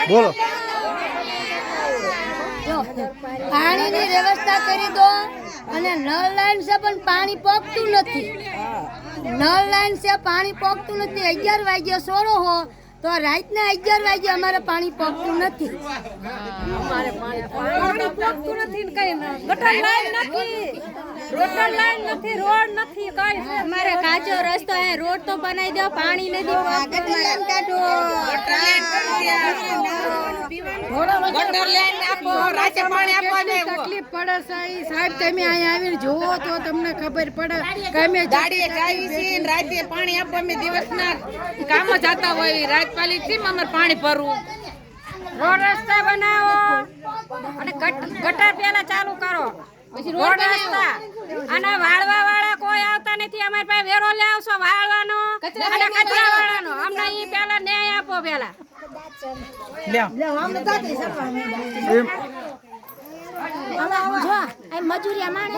બોલો પાણીની વ્યવસ્થા કરી દો અને નળ લાઈન છે પણ પાણી પોગતું નથી. નળ લાઈન છે પાણી પોગતું નથી. 11 વાગ્યે છોડો હો તો રાતના 11 વાગ્યે અમારે પાણી પોગતું નથી. પાણી પોગતું નથી ને કઈ ગટર લાઈન નથી, ગટર લાઈન નથી, રોડ નથી, કઈ અમારે કાચો રસ્તો હે, રોડ તો બનાવી દો, પાણી નથી. તકલીફ પડે સાહેબ, તમે અહીંયા આવીને જોવો તો તમને ખબર પડે કે અમે ગાડીએ જાવી છીએ ને રાતે પાણી આપવા અમે દિવસના કામ જતા હોય, રાત પાલી થી અમારે પાણી ભરવું. રોડ રસ્તા બનાવો અને ગટર પેલા ચાલુ કરો, પછી રોડ રસ્તા. અને વાળવા વાળા કોઈ આવતા નથી. અમારી પાસે વેરો લે આવશો વાળવાનો અને કચરા વાળાનો. અમને ઈ પેલા ન્યાય આપો પેલા. મજૂરી અમારે